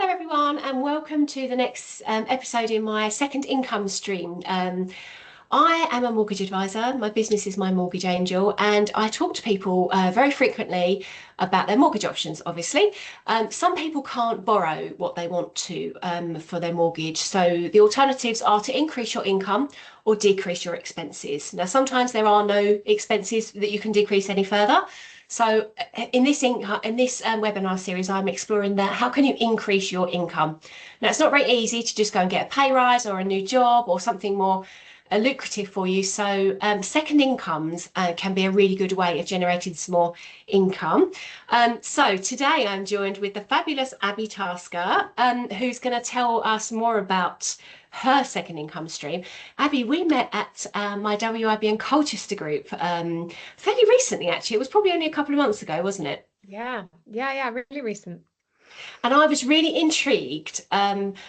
Hello, everyone, and welcome to the next episode in my second income stream. I am a mortgage advisor. My business is My Mortgage Angel, and I talk to people very frequently about their mortgage options, obviously. Some people can't borrow what they want to for their mortgage, so the alternatives are to increase your income or decrease your expenses. Now, sometimes there are no expenses that you can decrease any further. So in this webinar series, I'm exploring that. How can you increase your income? Now, it's not very easy to just go and get a pay rise or a new job or something more lucrative for you. So second incomes can be a really good way of generating some more income. So today I'm joined with the fabulous Abby Tasker, who's going to tell us more about her second income stream. Abby, we met at my WIBN Colchester group fairly recently, actually. It was probably only a couple of months ago, wasn't it? Yeah, really recent. And I was really intrigued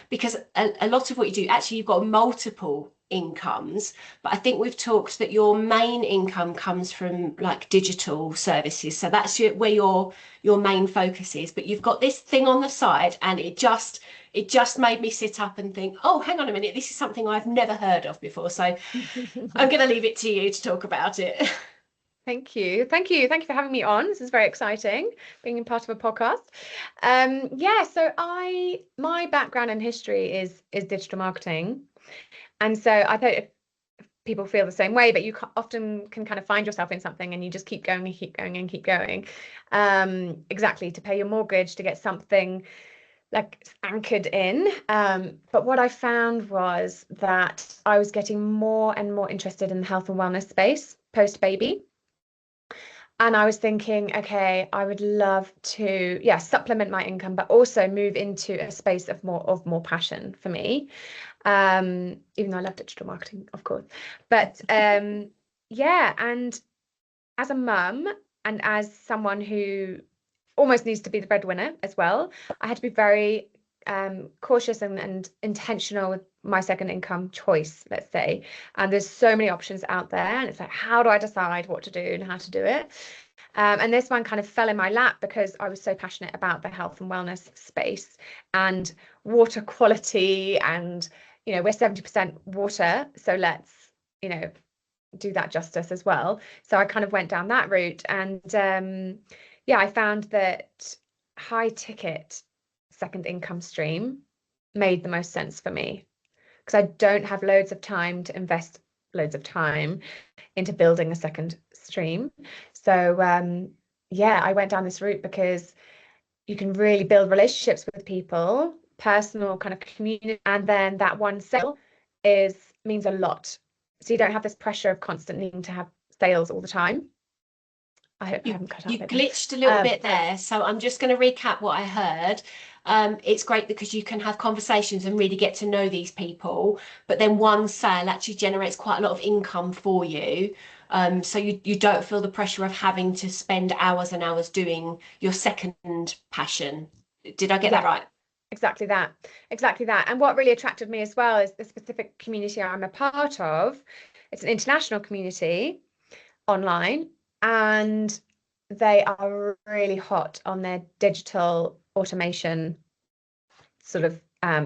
because a lot of what you do, actually, you've got multiple incomes, but I think we've talked that your main income comes from like digital services. So that's where your main focus is. But you've got this thing on the side, and it just made me sit up and think, oh, hang on a minute, this is something I've never heard of before. So I'm going to leave it to you to talk about it. Thank you. Thank you for having me on. This is very exciting, being part of a podcast. So my background and history is digital marketing. And so I think people feel the same way, but you often can kind of find yourself in something and you just keep going and keep going and keep going. Exactly, to pay your mortgage, to get something like anchored in. But what I found was that I was getting more and more interested in the health and wellness space post baby. And I was thinking, okay, I would love to, supplement my income, but also move into a space of more passion for me. Even though I love digital marketing, of course. But and as a mum and as someone who almost needs to be the breadwinner as well, I had to be very cautious and intentional with my second income choice, let's say. And there's so many options out there, and it's like, how do I decide what to do and how to do it? And this one kind of fell in my lap because I was so passionate about the health and wellness space and water quality. And, we're 70% water, so let's, do that justice as well. So I kind of went down that route. And I found that high ticket second income stream made the most sense for me because I don't have loads of time to invest loads of time into building a second stream. So I went down this route because you can really build relationships with people, personal kind of community, and then that one sale means a lot. So you don't have this pressure of constantly needing to have sales all the time. I hope I haven't cut out You a bit glitched a little bit there, so I'm just going to recap what I heard. It's great because you can have conversations and really get to know these people, but then one sale actually generates quite a lot of income for you. So you don't feel the pressure of having to spend hours and hours doing your second passion. Did I get that Yeah, right? exactly that. Exactly that. And what really attracted me as well is the specific community I'm a part of. It's an international community online, and they are really hot on their digital automation sort of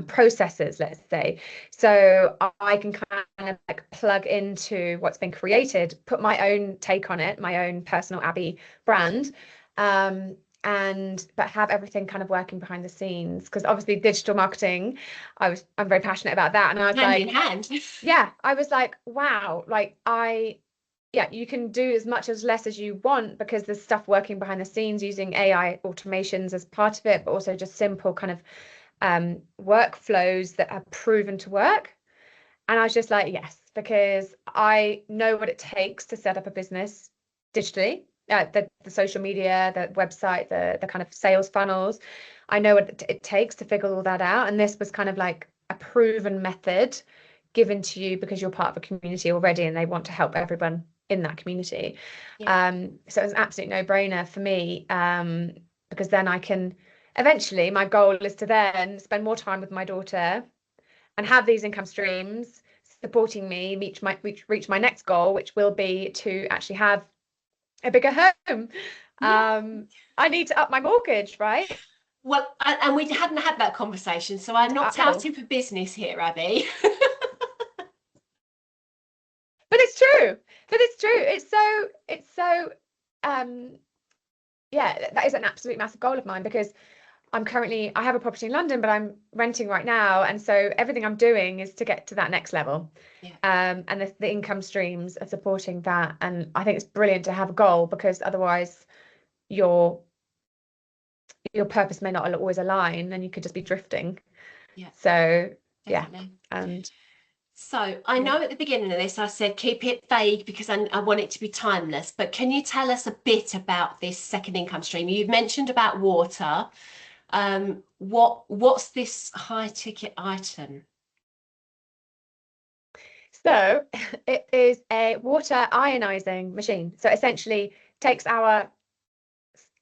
processes, let's say. So I can kind of like plug into what's been created, put my own take on it, my own personal Abby brand, but have everything kind of working behind the scenes. Because obviously digital marketing, I'm very passionate about that. And I was Hand in like, hand. I was like, wow, like you can do as much as less as you want because there's stuff working behind the scenes using AI automations as part of it, but also just simple kind of workflows that are proven to work. And I was just like, yes, because I know what it takes to set up a business digitally, the social media, the website, the kind of sales funnels. I know what it takes to figure all that out. And this was kind of like a proven method given to you because you're part of a community already and they want to help everyone in that community. Yeah. So it was an absolute no-brainer for me, because then I can eventually, my goal is to then spend more time with my daughter and have these income streams supporting me reach my next goal, which will be to actually have a bigger home. Yeah. I need to up my mortgage, right? Well, and we hadn't had that conversation, so I'm not at all. touting for business here, Abby. But it's true. But it's true. It's so yeah, that is an absolute massive goal of mine, because I have a property in London, but I'm renting right now. And so everything I'm doing is to get to that next level. Yeah. And the income streams are supporting that. And I think it's brilliant to have a goal, because otherwise your purpose may not always align and you could just be drifting. Yeah. So Definitely. yeah. And so I know at the beginning of this I said keep it vague because I want it to be timeless, but can you tell us a bit about this second income stream? You've mentioned about water. What's this high ticket item? so it is a water ionizing machine. So essentially takes our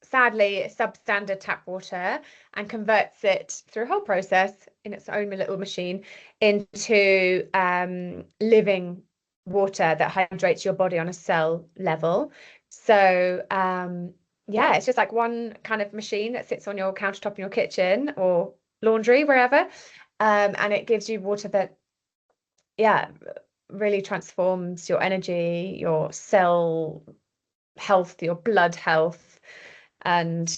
sadly substandard tap water and converts it through a whole process in its own little machine into living water that hydrates your body on a cell level. So yeah, it's just like one kind of machine that sits on your countertop in your kitchen or laundry, wherever. And it gives you water that, yeah, really transforms your energy, your cell health, your blood health. And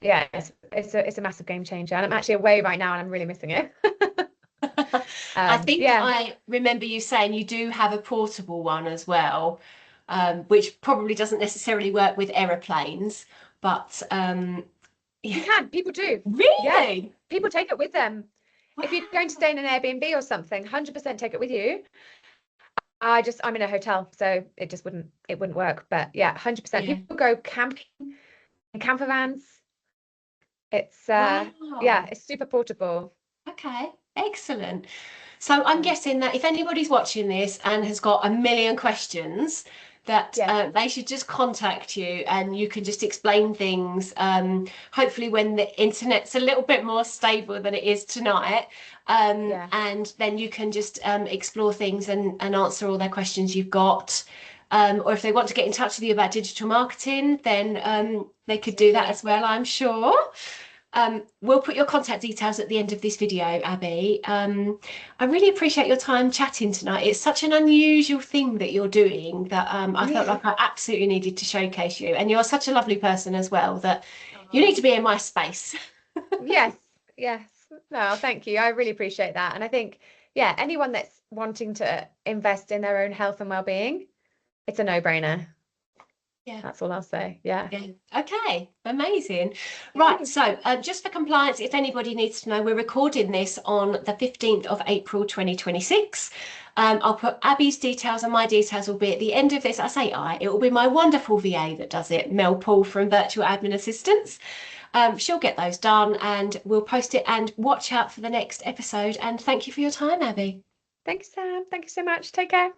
yeah, it's a massive game changer. And I'm actually away right now and I'm really missing it. I think yeah. I remember you saying you do have a portable one as well, which probably doesn't necessarily work with aeroplanes, but You can, people do. really? Yeah, people take it with them. Wow. If you're going to stay in an Airbnb or something, 100% take it with you. I'm in a hotel, so it wouldn't work. But yeah, 100%. Yeah. People go camping in camper vans. It's Wow. yeah, it's super portable. Okay, excellent. So I'm guessing that if anybody's watching this and has got a million questions, that Yeah. they should just contact you and you can just explain things. Hopefully, when the internet's a little bit more stable than it is tonight, Yeah. and then you can just explore things and answer all their questions you've got. Or if they want to get in touch with you about digital marketing, then they could do that as well, I'm sure. We'll put your contact details at the end of this video, Abby. I really appreciate your time chatting tonight. It's such an unusual thing that you're doing that I felt like I absolutely needed to showcase you. And you're such a lovely person as well that you need to be in my space. Yes, yes. No, thank you. I really appreciate that. And I think, yeah, anyone that's wanting to invest in their own health and well-being, it's a no-brainer. Yeah. That's all I'll say. Yeah. Yeah. Okay. Amazing. Right. So just for compliance, if anybody needs to know, we're recording this on the 15th of April 2026. I'll put Abby's details and my details will be at the end of this. It will be my wonderful VA that does it, Mel Paul from Virtual Admin Assistants. She'll get those done and we'll post it, and watch out for the next episode. And thank you for your time, Abby. Thanks, Sam. Thank you so much. Take care.